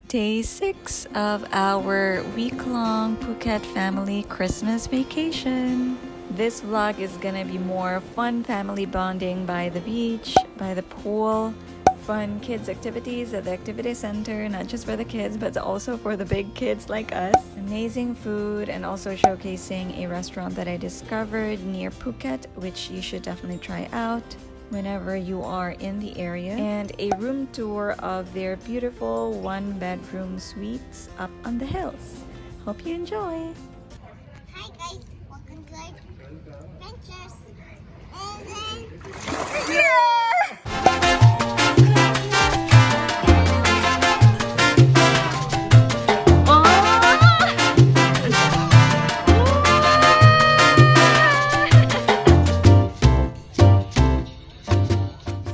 Day 6 of our week-long Phuket family Christmas vacation. This vlog is gonna be more fun family bonding by the beach, by the pool, fun kids activities at the activity center, not just for the kids but also for the big kids like us. Amazing food, and also showcasing a restaurant that I discovered near Phuket, which you should definitely try out whenever you are in the area, and a room tour of their beautiful one-bedroom suites up on the hills. Hope you enjoy! Hi guys, welcome to our adventures. And then,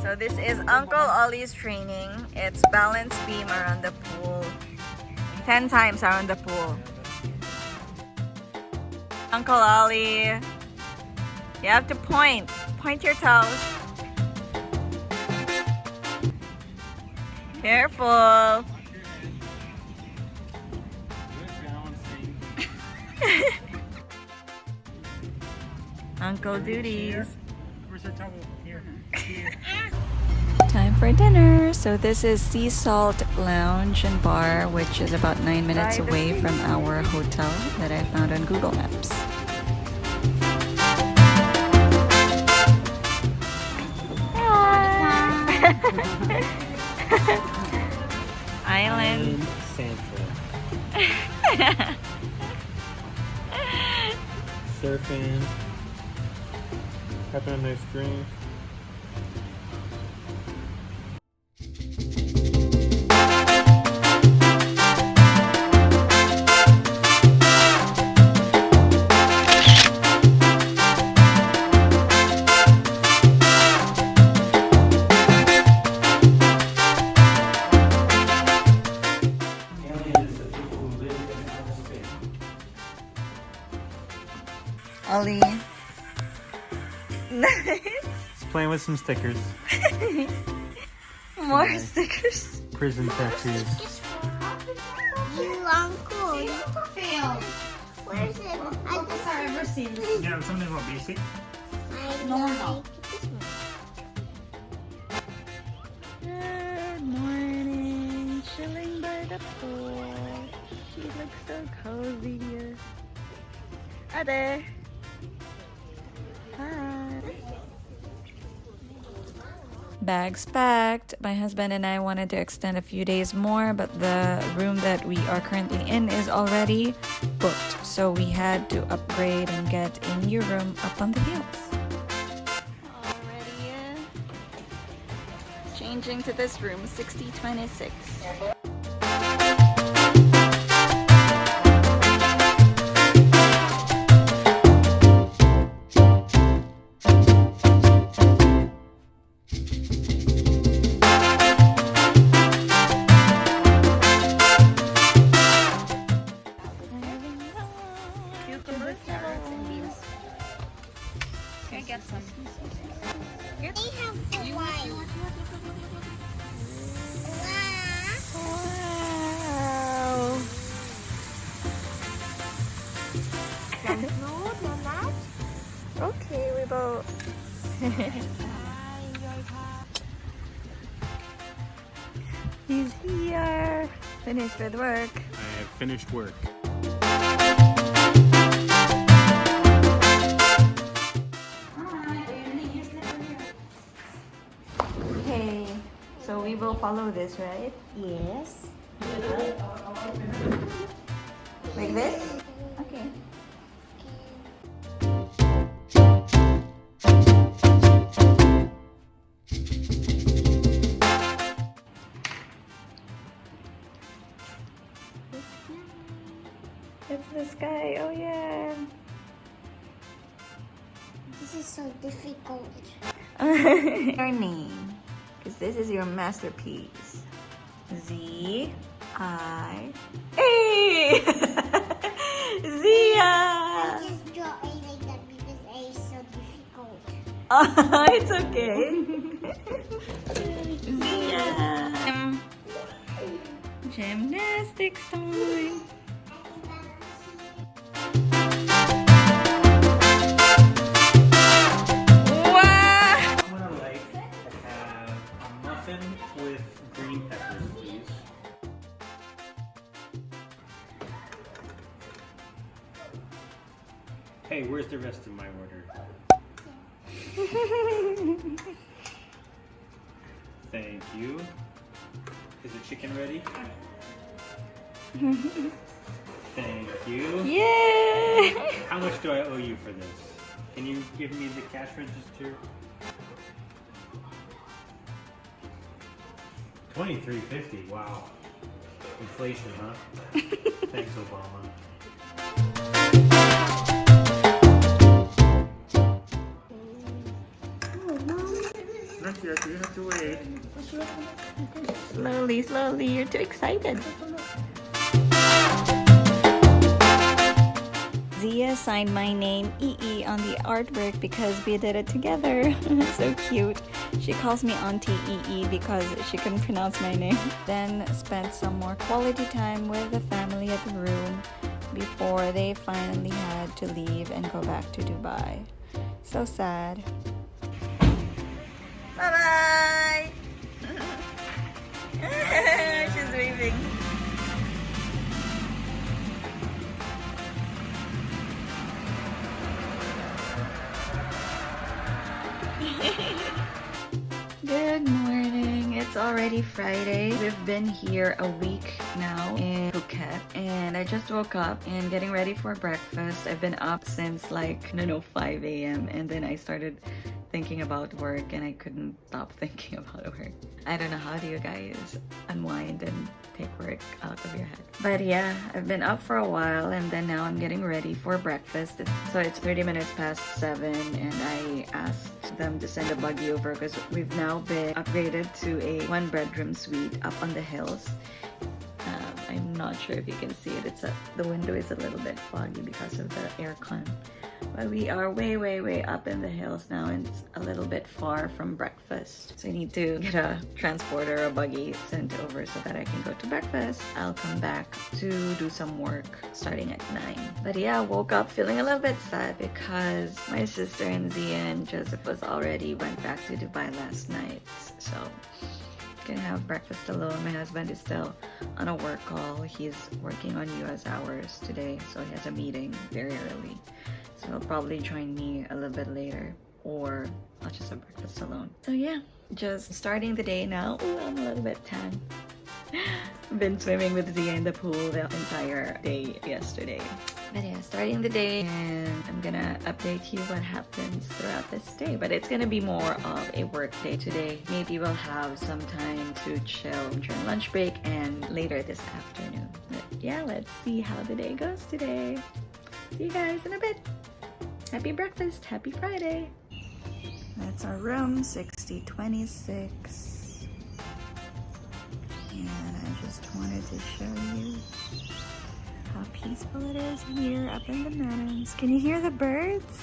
So this is Uncle Ollie's training. It's balance beam around the pool. 10 times around the pool. Uncle Ollie, you have to point. Point your toes. Careful. Uncle duties. Where's the towel? Here. Time for dinner. So this is Sea Salt Lounge and Bar, which is about 9 minutes away from our hotel that I found on Google Maps. Island. Santa. Surfing. Having a nice drink. Ollie. Just playing with some stickers. More stickers. Prison tattoos. you uncle, you failed. Where's it? Yeah, something about basic. Good morning. Chilling by the pool. She looks so cozy here. Hi there. Hi. Bags packed. My husband and I wanted to extend a few days more, but the room that we are currently in is already booked. So we had to upgrade and get a new room up on the hills. Already changing to this room, 6026. Get some. They have Hawaii. Wow. Okay, we both. He's here. Finished with work. I have finished work. Okay, so we will follow this, right? Yes. Like this? Okay. It's the sky, oh yeah. This is so difficult. Your name, because this is your masterpiece. Z I A. Zia. I just draw A like that because A is so difficult. Oh, it's okay. Zia. Gymnastics time. Wow! I'm gonna like to have a muffin with green peppers, please. Hey, where's the rest of my order? Thank you. Is the chicken ready? Thank you. Yay! How much do I owe you for this? Can you give me the cash register? $23.50. Wow. Inflation, huh? Thanks, Obama. Not yet. You have to wait. Slowly, slowly. You're too excited. Zia signed my name EE on the artwork because we did it together. So cute. She calls me Auntie EE because she couldn't pronounce my name. Then spent some more quality time with the family at the room before they finally had to leave and go back to Dubai. So sad. Bye-bye! She's waving. Good morning. It's already Friday. We've been here a week now in Phuket and I just woke up and getting ready for breakfast. I've been up since like, I don't know, 5 a.m. and then I started thinking about work and I couldn't stop thinking about work. I don't know, how do you guys unwind and take work out of your head? But yeah, I've been up for a while and then now I'm getting ready for breakfast. So it's 30 minutes past 7 and I asked them to send a buggy over because we've now been upgraded to a 1-bedroom suite up on the hills. I'm not sure if you can see it. The window is a little bit foggy because of the aircon. But we are way up in the hills now and it's a little bit far from breakfast. So I need to get a transporter or a buggy sent over so that I can go to breakfast. I'll come back to do some work starting at 9. But yeah, I woke up feeling a little bit sad because my sister and Zia and Joseph went back to Dubai last night. So gonna have breakfast alone. My husband is still on a work call. He's working on US hours today, so he has a meeting very early. So he'll probably join me a little bit later, or I'll just have breakfast alone. So yeah, just starting the day now. Ooh, I'm a little bit tan. Been swimming with Zia in the pool the entire day yesterday. But yeah, starting the day and I'm gonna update you what happens throughout this day. But it's gonna be more of a work day today. Maybe we'll have some time to chill during lunch break and later this afternoon. But yeah, let's see how the day goes today. See you guys in a bit. Happy breakfast, happy Friday. That's our room, 6026. And I just wanted to show you how peaceful it is here up in the mountains. Can you hear the birds?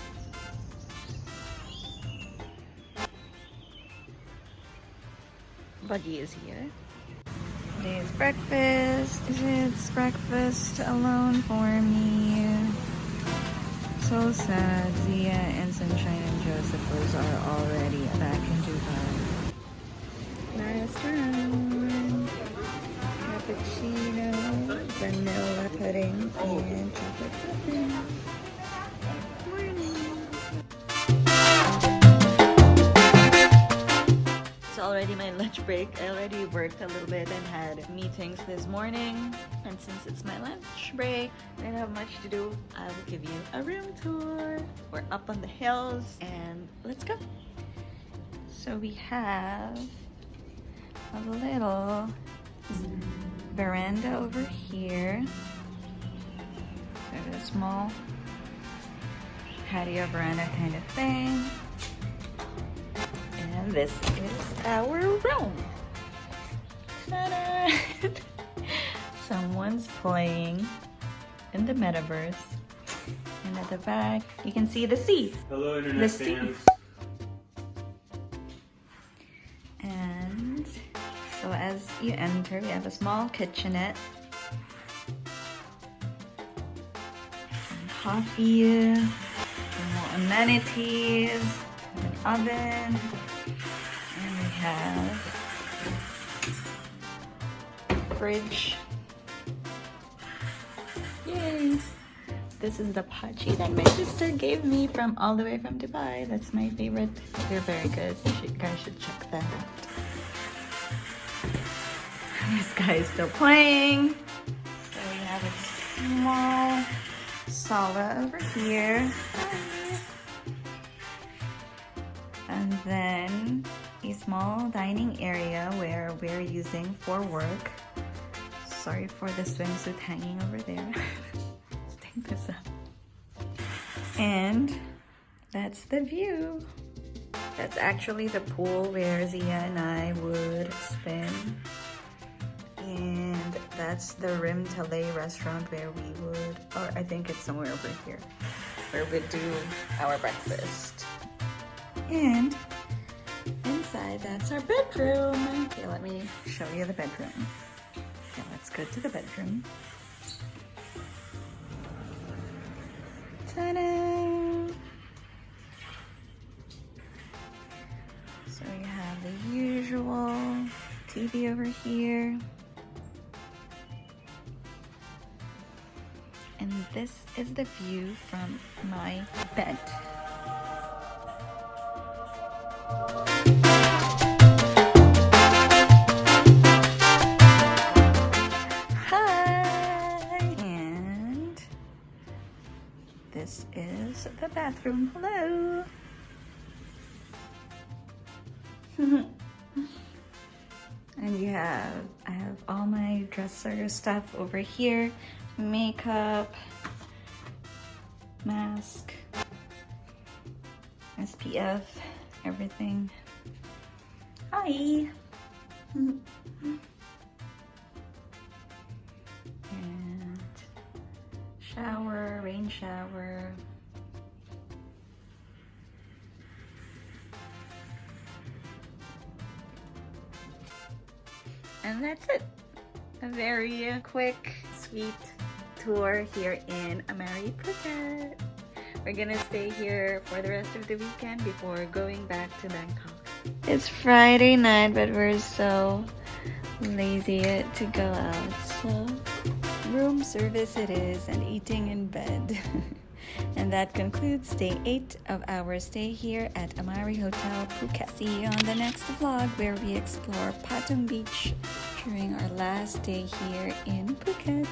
Buggy is here. Today's breakfast. It's breakfast alone for me. So sad. Zia and Sunshine and Josephus are already back in Dubai. Last round. Cappuccino, vanilla pudding, and chocolate muffin. Morning. It's already my lunch break. I already worked a little bit and had meetings this morning. And since it's my lunch break, I don't have much to do. I will give you a room tour. We're up on the hills and let's go. So we have a little veranda over here. So a small patio veranda kind of thing. And this is our room. Ta-da! Someone's playing in the metaverse. And at the back, you can see the sea. Hello, internet The sea. fans. And so as you enter, we have a small kitchenette, some coffee, some more amenities, an oven, and we have a fridge. Yay! This is the pachi that my sister gave me from all the way from Dubai. That's my favorite. They're very good. You guys should check that out. This guy is still playing. So we have a small sala over here. And then a small dining area where we're using for work. Sorry for the swimsuit hanging over there. Let's take this up. And that's the view. That's actually the pool where Zia and I would swim. And that's the Rim Tale restaurant where we would, or I think it's somewhere over here, where we'd do our breakfast. And inside, that's our bedroom. Okay, let me show you the bedroom. Okay, let's go to the bedroom. Ta-da! So you have the usual TV over here. And this is the view from my bed. Hi! And this is the bathroom. Hello! And I have all my dresser stuff over here. Makeup, mask, SPF, everything. Hi! And shower, rain shower. And that's it. A very quick, sweet tour here in Amari, Phuket. We're gonna stay here for the rest of the weekend before going back to Bangkok. It's Friday night, but we're so lazy to go out, so room service it is and eating in bed. And that concludes day 8 of our stay here at Amari Hotel, Phuket. See you on the next vlog where we explore Patong Beach during our last day here in Phuket.